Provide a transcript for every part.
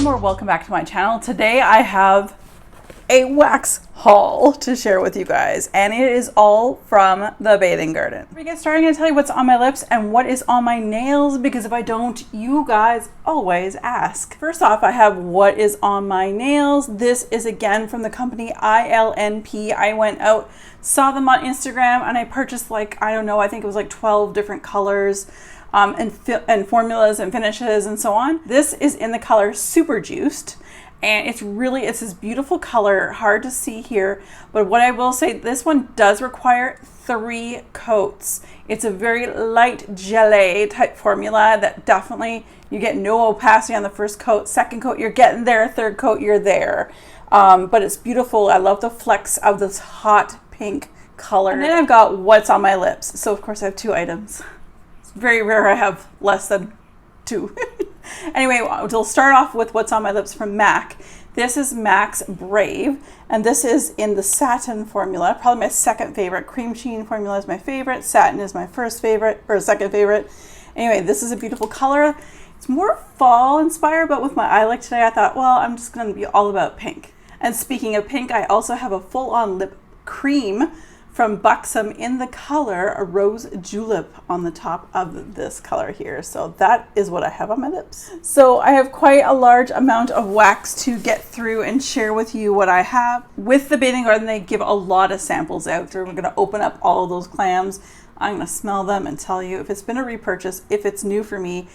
Welcome back to my channel. Today I have a wax haul to share with you guys, and it is all from The Bathing Garden. Before we get started, I'm going to tell you what's on my lips and what is on my nails, because if I don't, you guys always ask. First off, I have what is on my nails. This is again from the company ILNP. I went out, saw them on Instagram, and I purchased like, I don't know, I think it was like 12 different colors and formulas and finishes and so on. This is in the color Super Juiced. And it's this beautiful color, hard to see here, but what I will say, this one does require 3 coats. It's a very light gelée type formula that definitely, you get no opacity on the first coat, second coat, you're getting there, third coat, you're there. But it's beautiful. I love the flecks of this hot pink color. And then I've got what's on my lips. So of course I have 2 items. It's very rare I have less than 2. Anyway, we'll start off with what's on my lips from MAC. This is MAC's Brave, and this is in the satin formula, probably my second favorite. Cream sheen formula is my favorite. Satin is my first favorite, or second favorite. Anyway, this is a beautiful color. It's more fall inspired, but with my eye look today, I thought, well, I'm just going to be all about pink. And speaking of pink, I also have a full-on lip cream from Buxom in the color a Rose Julep on the top of this color here. So that is what I have on my lips. So I have quite a large amount of wax to get through and share with you what I have. With the Bathing Garden, they give a lot of samples out. So we're gonna open up all of those clams. I'm gonna smell them and tell you if it's been a repurchase, if it's new for me,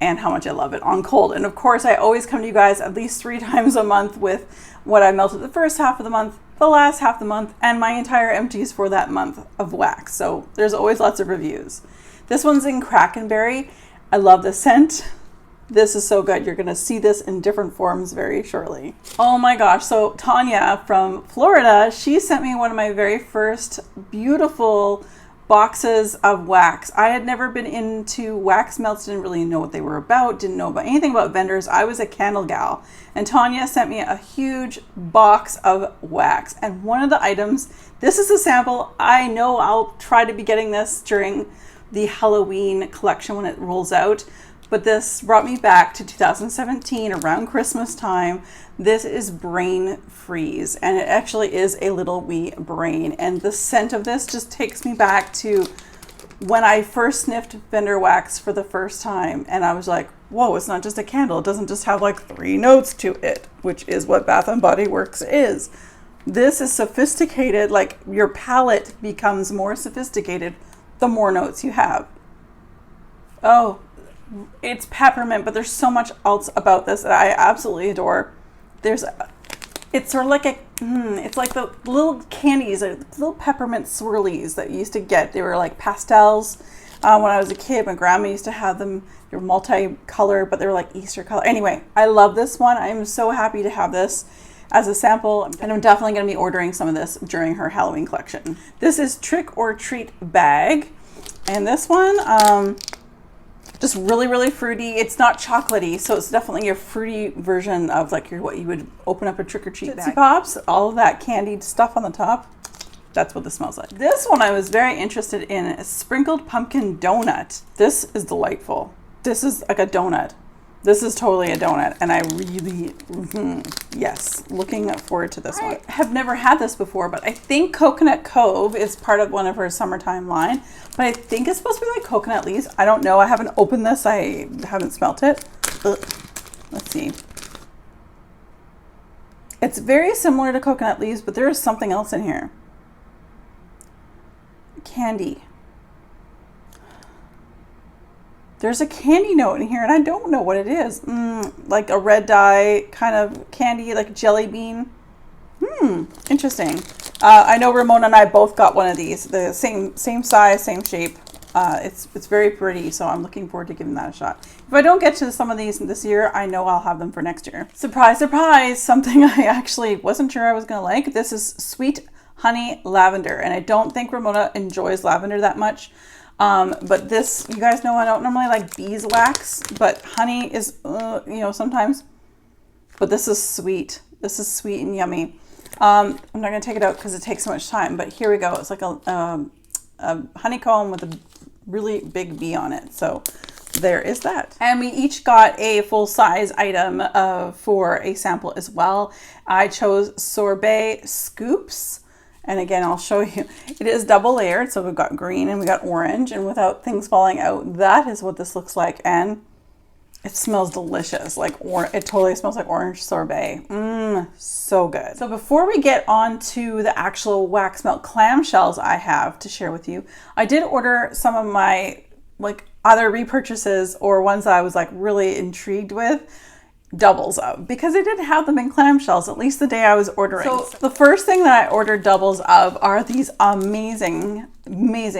and how much I love it on cold. And of course, I always come to you guys at least 3 times a month with what I melted the first half of the month, the last half of the month, and my entire empties for that month of wax. So there's always lots of reviews. This one's in Crackenberry. I love the scent. This is so good. You're gonna see this in different forms very shortly. Oh my gosh, so Tanya from Florida, she sent me one of my very first beautiful boxes of wax. I had never been into wax melts, didn't really know what they were about, didn't know about anything about vendors. I was a candle gal, and Tanya sent me a huge box of wax, and one of the items, this is a sample. I know I'll try to be getting this during the Halloween collection when it rolls out, but this brought me back to 2017 around Christmas time. This is Brain Freeze, and it actually is a little wee brain, and the scent of this just takes me back to when I first sniffed vendor wax for the first time, and I was like, whoa, it's not just a candle. It doesn't just have like 3 notes to it, which is what Bath & Body Works is. This is sophisticated. Like, your palette becomes more sophisticated the more notes you have. Oh, it's peppermint, but there's so much else about this that I absolutely adore. It's sort of like it's like the little candies, little peppermint swirlies that you used to get. They were like pastels. When I was a kid, my grandma used to have them. They were multicolored, but they were like Easter color. Anyway, I love this one. I'm so happy to have this as a sample, and I'm definitely going to be ordering some of this during her Halloween collection. This is Trick or Treat Bag, and this one, just really, really fruity. It's not chocolatey, so it's definitely a fruity version of like what you would open up a trick-or-treat bag. Pops, all of that candied stuff on the top. That's what this smells like. This one I was very interested in, a sprinkled pumpkin donut. This is delightful. This is like a donut. This is totally a donut, and I really, yes, looking forward to this one. I have never had this before, but I think Coconut Cove is part of one of her summertime line, but I think it's supposed to be like coconut leaves. I don't know. I haven't opened this. I haven't smelt it. Ugh. Let's see. It's very similar to coconut leaves, but there is something else in here. Candy. There's a candy note in here, and I don't know what it is. Like a red dye kind of candy, like jelly bean. Interesting. I know Ramona and I both got one of these. The same size, same shape. It's very pretty, so I'm looking forward to giving that a shot. If I don't get to some of these this year, I know I'll have them for next year. Surprise, surprise, something I actually wasn't sure I was going to like. This is Sweet Honey Lavender, and I don't think Ramona enjoys lavender that much. But this, you guys know I don't normally like beeswax, but honey is, you know, sometimes. But this is sweet. This is sweet and yummy. I'm not going to take it out because it takes so much time, but here we go. It's like a honeycomb with a really big bee on it. So there is that. And we each got a full size item for a sample as well. I chose sorbet scoops. And again, I'll show you. It is double layered. So we've got green and we got orange, and without things falling out, that is what this looks like. And it smells delicious. It totally smells like orange sorbet. So good. So before we get on to the actual wax melt clamshells I have to share with you, I did order some of my either repurchases or ones that I was really intrigued with, doubles of, because they didn't have them in clamshells, at least the day I was ordering. So the first thing that I ordered doubles of are these amazing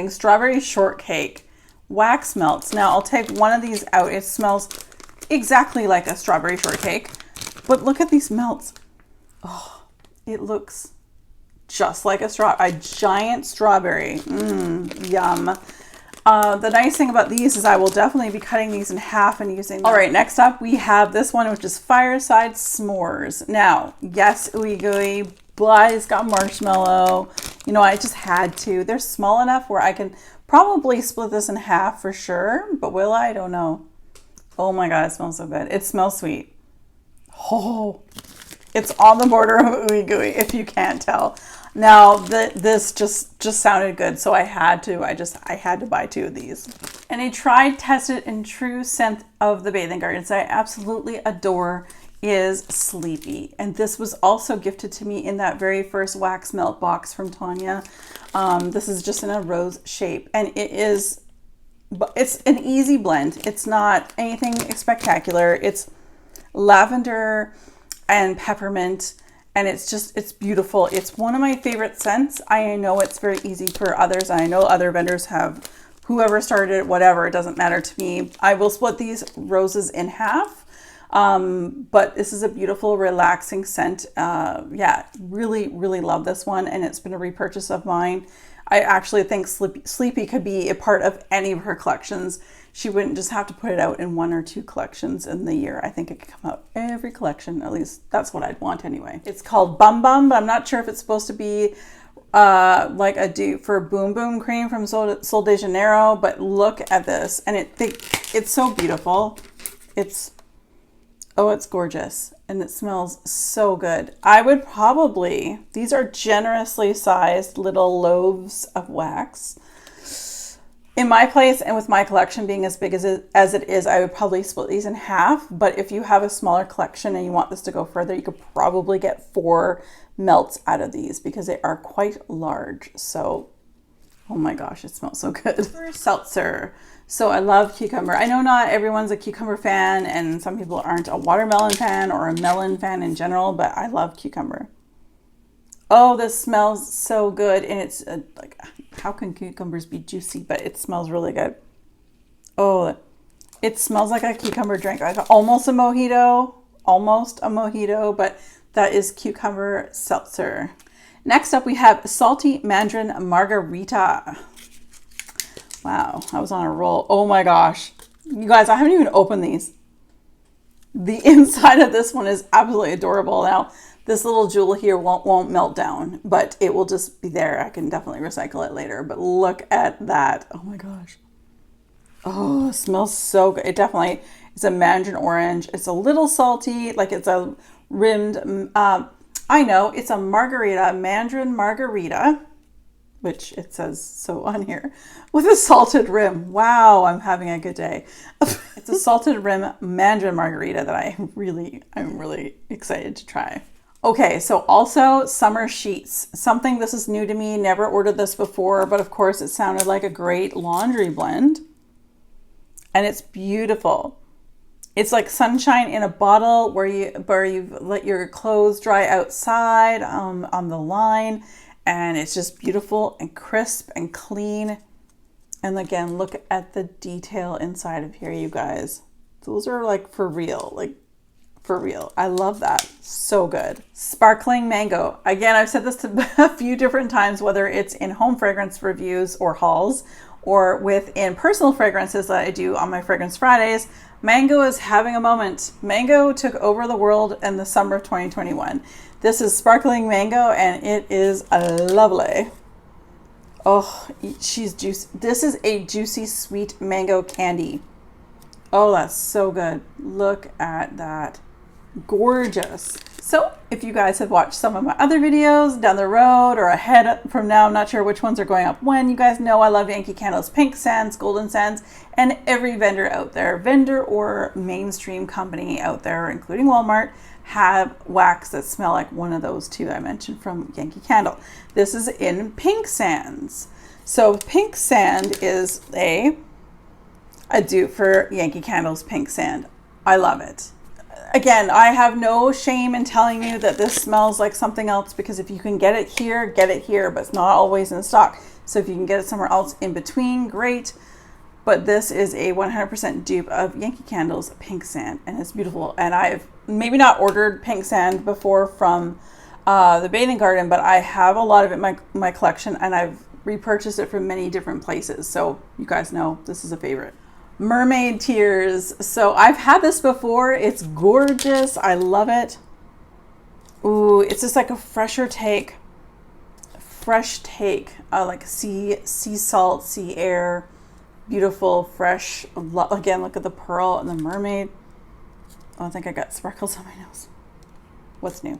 strawberry shortcake wax melts. Now I'll take one of these out. It smells exactly like a strawberry shortcake, but look at these melts. Oh, it looks just like a giant strawberry. Yum. The nice thing about these is I will definitely be cutting these in half and using them. All right, next up we have this one, which is Fireside S'mores. Now, yes, ooey gooey, but it's got marshmallow. You know, I just had to. They're small enough where I can probably split this in half for sure, but will I? I don't know. Oh my God, it smells so good. It smells sweet. Oh, it's on the border of ooey gooey, if you can't tell. Now, this just sounded good, so I had to buy two of these. And a tried, tested, and true scent of the Bathing Gardens that I absolutely adore is Sleepy. And this was also gifted to me in that very first wax melt box from Tanya. This is just in a rose shape, and it's an easy blend. It's not anything spectacular. It's lavender and peppermint, and it's beautiful. It's one of my favorite scents. I know it's very easy for others. I know other vendors have, whoever started it, whatever, it doesn't matter to me. I will split these roses in half. But this is a beautiful, relaxing scent. Yeah, really, really love this one. And it's been a repurchase of mine. I actually think Sleepy could be a part of any of her collections. She wouldn't just have to put it out in one or two collections in the year. I think it could come out every collection. At least that's what I'd want anyway. It's called Bum Bum, but I'm not sure if it's supposed to be like a dupe for Boom Boom Cream from Sol de Janeiro, but look at this. And it's so beautiful. It's gorgeous. And it smells so good. I would probably, these are generously sized little loaves of wax. In my place and with my collection being as big as it is, I would probably split these in half. But if you have a smaller collection and you want this to go further, you could probably get 4 melts out of these because they are quite large. So, oh my gosh, it smells so good. Seltzer. So I love cucumber. I know not everyone's a cucumber fan, and some people aren't a watermelon fan or a melon fan in general, but I love cucumber. Oh, this smells so good. And it's like, how can cucumbers be juicy? But it smells really good. Oh, it smells like a cucumber drink, like almost a mojito, but that is cucumber seltzer. Next up, we have Salty Mandarin Margarita. Wow, I was on a roll. Oh my gosh. You guys, I haven't even opened these. The inside of this one is absolutely adorable. Now, this little jewel here won't melt down, but it will just be there. I can definitely recycle it later, but look at that. Oh my gosh. Oh, it smells so good. It definitely is a mandarin orange. It's a little salty, like it's a rimmed, I know, it's a margarita, mandarin margarita, which it says so on here, with a salted rim. Wow, I'm having a good day. It's a salted rim mandarin margarita that I'm really excited to try. Okay, so also summer sheets. This is new to me, never ordered this before, but of course it sounded like a great laundry blend. And it's beautiful. It's like sunshine in a bottle where you let your clothes dry outside on the line. And it's just beautiful and crisp and clean. And again, look at the detail inside of here, you guys. Those are like for real, I love that. So good. Sparkling Mango. Again, I've said this a few different times, whether it's in home fragrance reviews or hauls, or within personal fragrances that I do on my Fragrance Fridays. Mango is having a moment. Mango took over the world in the summer of 2021. This is Sparkling Mango, and it is lovely. Oh, she's juicy. This is a juicy, sweet mango candy. Oh, that's so good. Look at that. Gorgeous. So if you guys have watched some of my other videos down the road or ahead from now, I'm not sure which ones are going up when, you guys know I love Yankee Candle's pink sands, golden sands, and every vendor out there, vendor or mainstream company out there, including Walmart, have wax that smell like one of those two I mentioned from Yankee Candle. This is in pink sands. So pink sand is a dupe for Yankee Candle's pink sand. I love it. Again, I have no shame in telling you that this smells like something else, because if you can get it here, but it's not always in stock. So if you can get it somewhere else in between, great. But this is a 100% dupe of Yankee Candle's pink sand, and it's beautiful. And I've maybe not ordered pink sand before from the Bathing Garden, but I have a lot of it in my collection, and I've repurchased it from many different places. So you guys know this is a favorite. Mermaid Tears. So I've had this before. It's gorgeous. I love it. Ooh, it's just like a fresh take, like sea salt, sea air, beautiful, fresh. Again, look at the pearl and the mermaid. Oh, I think I got sparkles on my nose. What's new?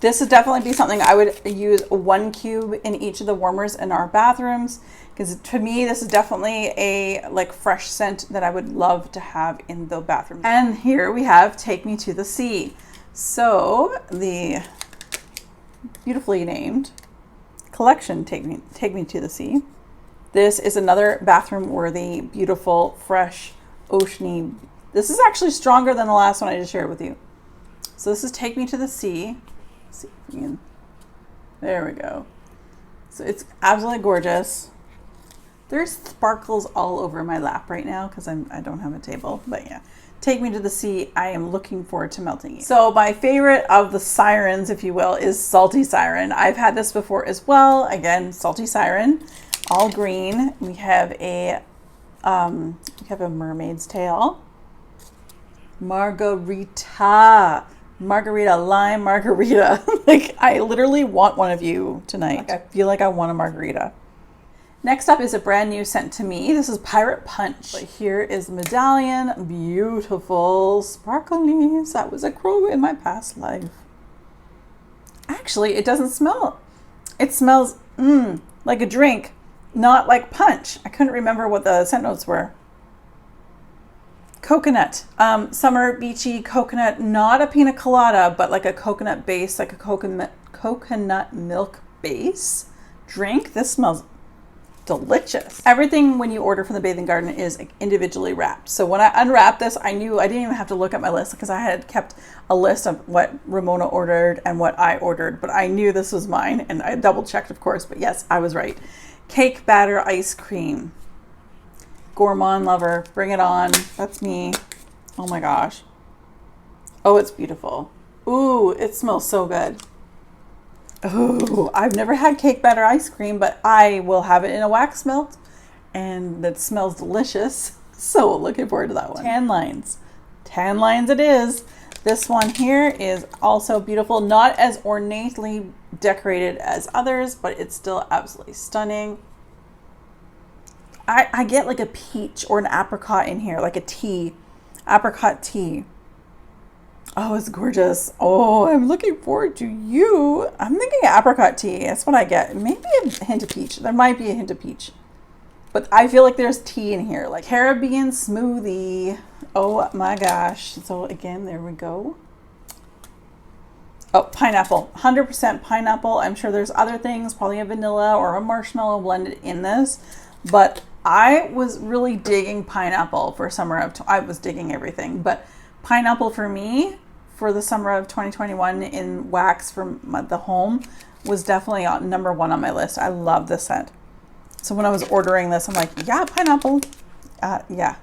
This would definitely be something I would use 1 cube in each of the warmers in our bathrooms, because to me this is definitely a like fresh scent that I would love to have in the bathroom. And here we have Take Me to the Sea. So the beautifully named collection Take Me to the Sea. This is another bathroom worthy, beautiful, fresh, oceany. This is actually stronger than the last one I just shared with you. So this is Take Me to the Sea. See if we can, there we go. So it's absolutely gorgeous. There's sparkles all over my lap right now because I don't have a table, but yeah. Take Me to the Sea. I am looking forward to melting it. So my favorite of the sirens, if you will, is Salty Siren. I've had this before as well. Again, Salty Siren, all green. We have a mermaid's tail. Margarita, lime margarita. Like, I literally want one of you tonight. Like, I feel like I want a margarita. Next up is a brand new scent to me. This is Pirate Punch. But here is Medallion. Beautiful, sparkly. That was a crow in my past life. Actually, it doesn't smell. It smells like a drink, not like punch. I couldn't remember what the scent notes were. Coconut, summer beachy coconut, not a pina colada, but like a coconut base, like a coconut milk base drink. This smells delicious. Everything when you order from the Bathing Garden is individually wrapped. So when I unwrapped this, I knew I didn't even have to look at my list because I had kept a list of what Ramona ordered and what I ordered, but I knew this was mine, and I double checked, of course, but yes, I was right. Cake batter ice cream. Gourmand lover, bring it on. That's me. Oh my gosh. Oh, it's beautiful. Ooh, it smells so good. Oh, I've never had cake batter ice cream, but I will have it in a wax melt, and that smells delicious. So looking forward to that one. Tan lines. Tan lines it is. This one here is also beautiful. Not as ornately decorated as others, but it's still absolutely stunning. I get like a peach or an apricot in here, like a tea, apricot tea. Oh, it's gorgeous. Oh, I'm looking forward to you. I'm thinking apricot tea. That's what I get. Maybe a hint of peach. There might be a hint of peach. But I feel like there's tea in here, like Caribbean smoothie. Oh my gosh. So again, there we go. Oh, pineapple. 100% pineapple. I'm sure there's other things, probably a vanilla or a marshmallow blended in this. But I was really digging pineapple for summer of, I was digging everything, but pineapple for me, for the summer of 2021 in wax from the home, was definitely number one on my list. I love this scent. So when I was ordering this, I'm like, yeah, pineapple. Yeah.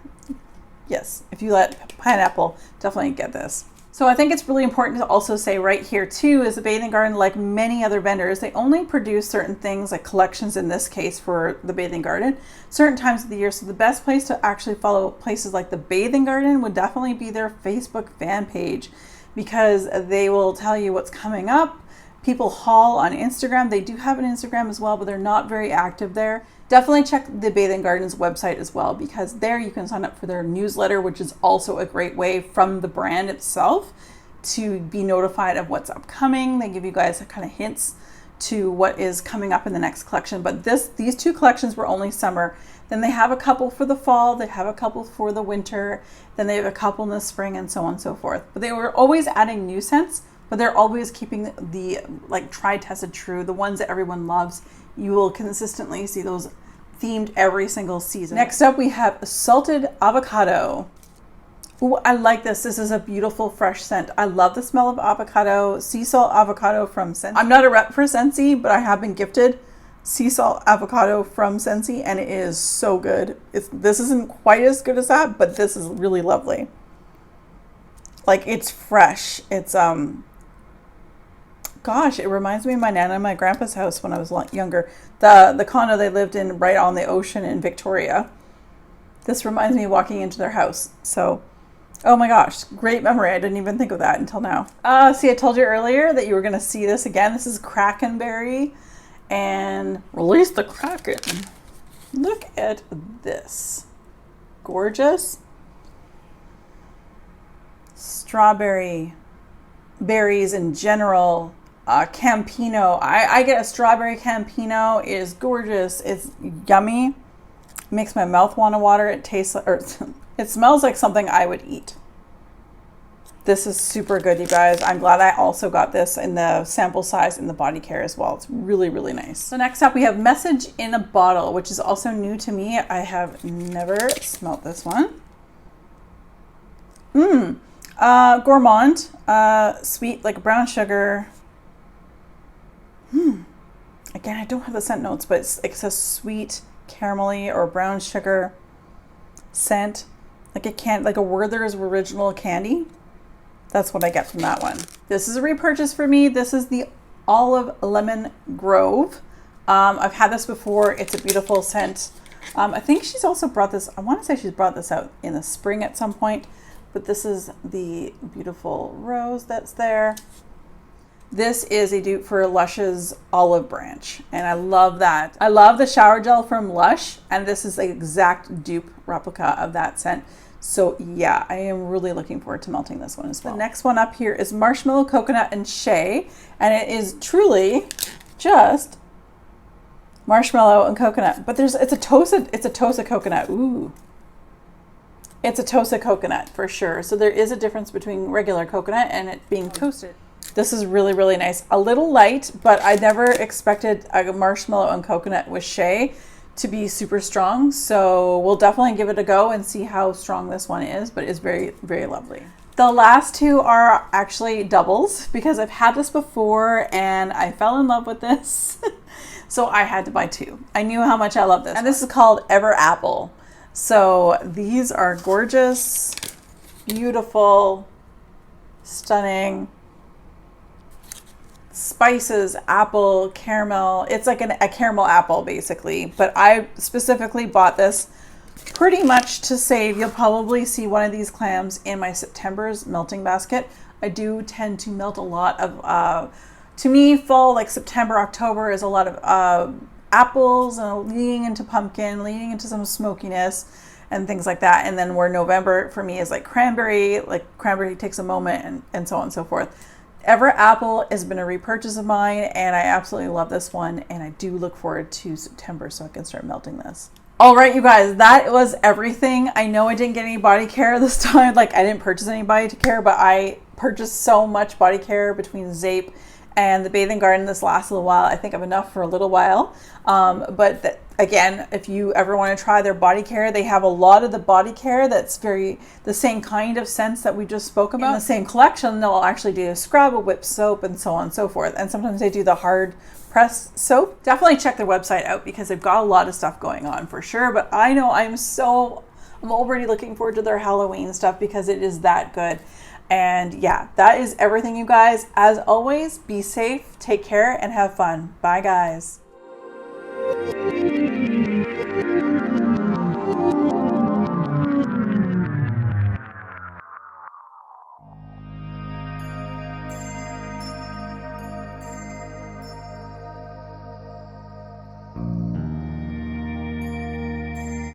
Yes. If you like pineapple, definitely get this. So I think it's really important to also say right here too, is the Bathing Garden, like many other vendors, they only produce certain things, like collections in this case for the Bathing Garden, certain times of the year. So the best place to actually follow places like the Bathing Garden would definitely be their Facebook fan page, because they will tell you what's coming up, people haul on Instagram. They do have an Instagram as well, but they're not very active there. Definitely check the Bathing Gardens website as well, because there you can sign up for their newsletter, which is also a great way from the brand itself to be notified of what's upcoming. They give you guys kind of hints to what is coming up in the next collection. But these 2 collections were only summer. Then they have a couple for the fall, they have a couple for the winter, then they have a couple in the spring, and so on and so forth. But they were always adding new scents, but they're always keeping the like tried, tested, true, the ones that everyone loves. You will consistently see those themed every single season. Next up, we have salted avocado. Ooh, I like this. This is a beautiful fresh scent. I love the smell of avocado, sea salt avocado from Scentsy. I'm not a rep for Scentsy, but I have been gifted sea salt avocado from Scentsy, and it is so good. This isn't quite as good as that, but this is really lovely. Like, it's fresh. It's gosh, it reminds me of my nana and my grandpa's house when I was younger. The condo they lived in right on the ocean in Victoria. This reminds me of walking into their house. So, oh my gosh, great memory. I didn't even think of that until now. See, I told you earlier that you were going to see this again. This is Krakenberry and Release the Kraken. Look at this. Gorgeous. Strawberry, berries in general. Campino. I get a strawberry Campino. It is gorgeous. It's yummy. Makes my mouth want to water. It tastes, or it smells like something I would eat. This is super good, you guys. I'm glad I also got this in the sample size in the body care as well. It's really, really nice. So next up, we have Message in a Bottle, which is also new to me. I have never smelt this one. Gourmand, sweet, like brown sugar. Again, I don't have the scent notes, but it's a sweet, caramelly or brown sugar scent. Like like a Werther's original candy. That's what I get from that one. This is a repurchase for me. This is the Olive Lemon Grove. I've had this before. It's a beautiful scent. I think she's also brought this, I want to say she's brought this out in the spring at some point, but this is the beautiful rose that's there. This is a dupe for Lush's Olive Branch, and I love that. I love the shower gel from Lush, and this is the exact dupe replica of that scent. So yeah, I am really looking forward to melting this one as well. The next one up here is Marshmallow Coconut and Shea, and it is truly just marshmallow and coconut. But it's a toasted coconut. Ooh. It's a toasted coconut for sure. So there is a difference between regular coconut and it being toasted. This is really, really nice. A little light, but I never expected a marshmallow and coconut with Shea to be super strong. So we'll definitely give it a go and see how strong this one is, but it's very, very lovely. The last two are actually doubles because I've had this before and I fell in love with this. So I had to buy two. I knew how much I love this. And this is called Ever Apple. So these are gorgeous, beautiful, stunning. Spices, apple, caramel. It's like a caramel apple basically, but I specifically bought this pretty much to save. You'll probably see one of these clams in my September's melting basket. I do tend to melt a lot of, to me, fall, like September, October is a lot of apples and leaning into pumpkin, leaning into some smokiness and things like that. And then where November for me is like cranberry takes a moment and so on and so forth. Ever Apple has been a repurchase of mine and I absolutely love this one and I do look forward to September so I can start melting this. All right, you guys, that was everything. I know I didn't get any body care this time. Like I didn't purchase any body care, but I purchased so much body care between Zape and the Bathing Garden. This last little while. I think I'm enough for a little while. Again, if you ever want to try their body care, they have a lot of the body care that's the same kind of scents that we just spoke about. In the same collection, they'll actually do a scrub, a whip soap, and so on and so forth. And sometimes they do the hard press soap. Definitely check their website out because they've got a lot of stuff going on for sure. But I know I'm already looking forward to their Halloween stuff because it is that good. And yeah, that is everything, you guys. As always, be safe, take care, and have fun. Bye, guys.